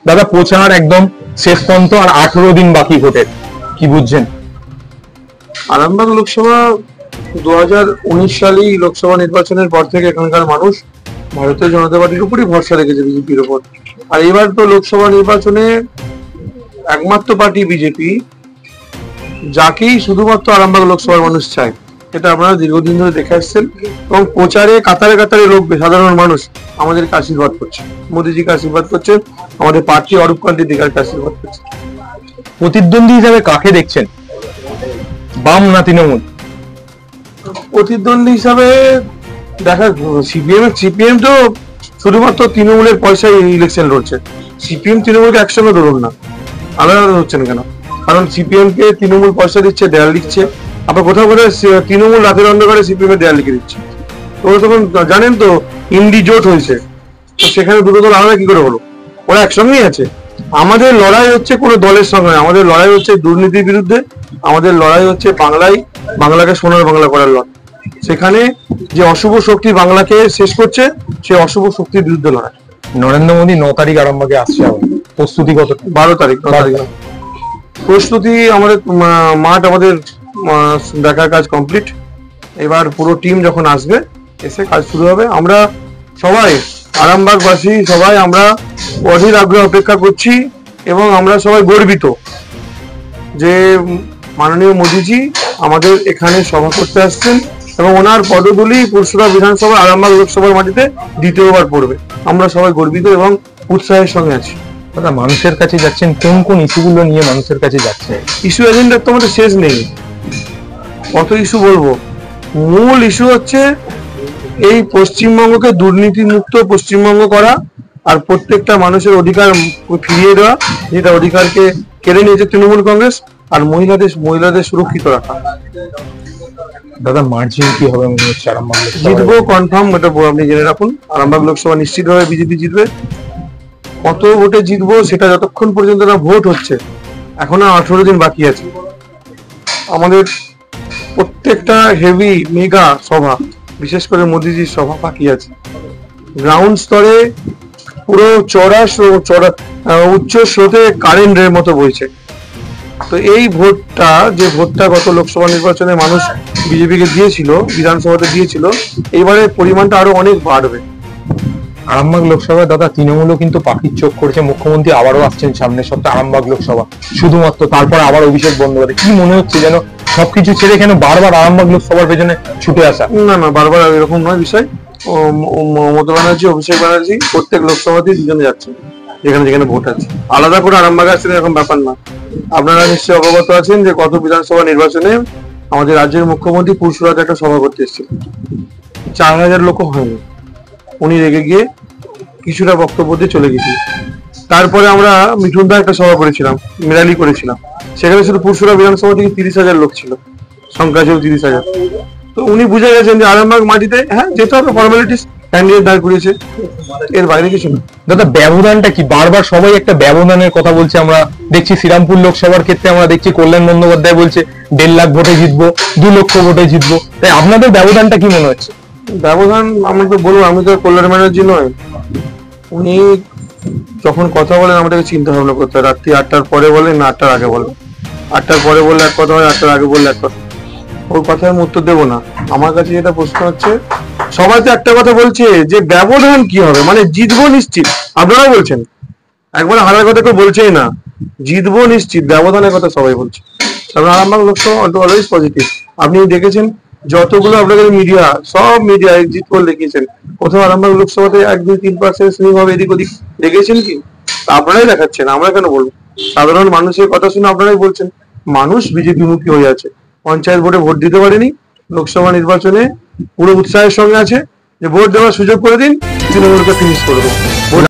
দাদা প্রচার একদম শেষ পর্যন্ত আর 18 দিন বাকি ভোটের, কি বুঝছেন? আরামবাগ লোকসভা 2019 সালেই লোকসভা নির্বাচনের পর থেকে এখানকার মানুষ ভারতীয় জনতা পার্টির উপরই ভরসা রেখেছে, বিজেপির উপর। আর এবার তো লোকসভা নির্বাচনে একমাত্র পার্টি বিজেপি, যাকেই শুধুমাত্র আরামবাগ লোকসভার মানুষ চায়। এটা আপনারা দীর্ঘদিন ধরে দেখে আসছেন এবং প্রচারে কাতারে কাতারে লোক, সাধারণ মানুষ আমাদেরকে আশীর্বাদ করছে, মোদীজিকে আশীর্বাদ করছেন, আমাদের প্রার্থী অরূপ কান্তি দিগারকে আশীর্বাদ করছে। প্রতিদ্বন্দ্বী হিসাবে কাকে দেখছেন, বাম না তৃণমূল? প্রতিদ্বন্দ্বী হিসাবে দেখা সিপিএম তো শুধুমাত্র তৃণমূলের পয়সায় ইলেকশন লড়ছে। সিপিএম তৃণমূলকে একসঙ্গে ধরুন না, আলাদা আলাদা হচ্ছেন কেন? কারণ সিপিএম কে তৃণমূল পয়সা দিচ্ছে, দেয়াল লিখছে, আবার কোথাও কোথাও তৃণমূল রাতের অন্ধকারে সিপিএম এর দেয়াল লিখে দিচ্ছে। তো তখন জানেন তো ইন্ডি জোট হয়েছে, তো সেখানে দুটো দল আলাদা কি করে হলো? ওরা একসঙ্গেই আছে। আমাদের লড়াই হচ্ছে কোনো দলের সঙ্গে, আমাদের লড়াই হচ্ছে দুর্নীতির বিরুদ্ধে, আমাদের লড়াই হচ্ছে বাংলাকে সোনার বাংলা করার লড়াই। সেখানে যে অশুভ শক্তি বাংলাকে শেষ করছে, সেই অশুভ শক্তির বিরুদ্ধে লড়াই। নরেন্দ্র মোদী 9 তারিখ আরামবাগে আসছে, প্রস্তুতি কত? 12 তারিখ। প্রস্তুতি আমাদের মাঠ আমাদের দেখার কাজ কমপ্লিট। এবার পুরো টিম যখন আসবে, এসে কাজ শুরু হবে। আমরা সবাই আরামবাগবাসী সবাই আমরা অধীর আগ্রহে অপেক্ষা করছি এবং আমরা সবাই গর্বিত যে মাননীয় মোদীজি আমাদের এখানে সভা করতে আসছেন এবং ওনার পদধূলি পুরসুরা বিধানসভা আরামবাগ লোকসভার মাটিতে দ্বিতীয়বার পড়বে। আমরা সবাই গর্বিত এবং উৎসাহের সঙ্গে আছি। দাদা মানুষের কাছে যাচ্ছেন, কোন কোন ইস্যুগুলো নিয়ে মানুষের কাছে যাচ্ছে? ইস্যু এজেন্ডার তো আমাদের শেষ নেই, কত ইস্যু বলবো। মূল ইস্যু হচ্ছে এই পশ্চিমবঙ্গকে দুর্নীতি মুক্ত পশ্চিমবঙ্গ করা আর প্রত্যেকটা মানুষের অধিকার ফিরিয়ে দেওয়া, যেটা অধিকারকে কেড়ে নিয়েছে তৃণমূল কংগ্রেস, আর মহিলাদের সুরক্ষিত রাখা। দাদা মার্জিন কি হবে মনে হচ্ছে আরামবাগ? জিতবো কনফার্ম, এটা আপনি জেনে রাখুন। আরামবাগ লোকসভা নিশ্চিতভাবে বিজেপি জিতবে। কত ভোটে জিতবো সেটা যতক্ষণ পর্যন্ত না ভোট হচ্ছে, এখনো 18 দিন বাকি আছে। আমাদের প্রত্যেকটা হেভি মেগা সভা, বিশেষ করে মোদীজির সভা বাকি আছে। গ্রাউন্ড স্তরে পুরো উচ্চ স্রোতে কারেন্টের মতো বইছে। তো এই ভোটটা, যে ভোটটা গত লোকসভা নির্বাচনে মানুষ বিজেপিকে দিয়েছিল, বিধানসভাতে দিয়েছিল, এইবারে পরিমাণটা আরো অনেক বাড়বে। আরামবাগ লোকসভায় দাদা তৃণমূলও কিন্তু পাখির চোখ করেছে, মুখ্যমন্ত্রী আবারও আসছেন সামনের সপ্তাহে আরামবাগ লোকসভা, শুধুমাত্র তারপরে আবার অভিষেক বন্দ্যোপাধ্যায়। কি মনে হচ্ছে যেন সবকিছু ছেড়ে কেন বারবার আরামবাগ লোকসভার পেছনে ছুটে আসা? না, বারবার এরকম নয় বিষয়। মমতা ব্যানার্জি, অভিষেক ব্যানার্জি প্রত্যেক লোকসভাতেই দুজনে যাচ্ছে, যেখানে ভোট আছে। আলাদা করে আরামবাগ আসছেন এরকম ব্যাপার না। আপনারা নিশ্চয়ই অবগত আছেন যে গত বিধানসভা নির্বাচনে আমাদের রাজ্যের মুখ্যমন্ত্রী পুরসুরাতে একটা সভা করতে এসেছিল, 4000 লোক হয়নি। উনি রেগে গিয়ে কিছুটা বক্তব্য দিয়ে চলে গেছিল। তারপরে আমরা মিঠুনদা একটা সভা করেছিলাম, র্যালি করেছিলাম, সেখানে শুধু পুরসুরা বিধানসভা থেকে 30,000 লোক ছিল, সংখ্যা ছিল 30,000। তো উনি বুঝে গেছেন যে আরামবাগ মাটিতে হ্যাঁ যেতে হবে, ফর্মালিটিস, ক্যান্ডিডেট দাঁড় করিয়েছে, এর বাইরে কিছু না। দাদা ব্যবধানটা কি? বারবার সবাই একটা ব্যবধানের কথা বলছে। আমরা দেখছি শ্রীরামপুর লোকসভার ক্ষেত্রে আমরা দেখছি কল্যাণ বন্দ্যোপাধ্যায় বলছে 1.5 লাখ ভোটে জিতবো, 2 লক্ষ ভোটে জিতবো। তাই আপনাদের ব্যবধানটা কি মনে হচ্ছে? ব্যবধান আমি তো বলবো, আমি তো কল্যাণ ব্যানার্জি নয়। উনি যখন কথা বলেন আমাদেরকে চিন্তা ভাবনা করতে হয়, রাত্রি 8টার পরে বলেন না 8টার আগে বলেন। 8টার পরে বললে এক কথা হয়, 8টার আগে বললে এক কথা। ওর কথায় আমি উত্তর দেবো না। আমার কাছে যেটা প্রশ্ন হচ্ছে, সবাই তো একটা কথা বলছে যে ব্যবধান কি হবে, মানে জিতবো নিশ্চিত। আপনারা বলছেন, একবার হারার কথা কেউ বলছেই না, জিতবো নিশ্চিত, ব্যবধানের কথা সবাই বলছে। কারণ আরামবাগ লোকসভা অলওয়েজ পজিটিভ। আপনি দেখেছেন যতগুলো আপনাদের মিডিয়া, সব মিডিয়া এক্সিট পোল দেখিয়েছেন, কোথাও আরামবাগ লোকসভাতে 1-2-3% সুইং হবে এদিক ওদিক দেখেছেন কি? আপনারাই দেখাচ্ছেন, আমরা কেন বলবো? সাধারণ মানুষের কথা শুনে আপনারাই বলছেন। মানুষ বিজেপি মুখী হয়ে আছে, পঞ্চায়েত ভোটে ভোট দিতে পারেনি, লোকসভা নির্বাচনে পুরো উৎসাহের সঙ্গে আছে যে ভোট দেওয়ার সুযোগ করে দিন, তৃণমূলকে ফিনিশ করবো।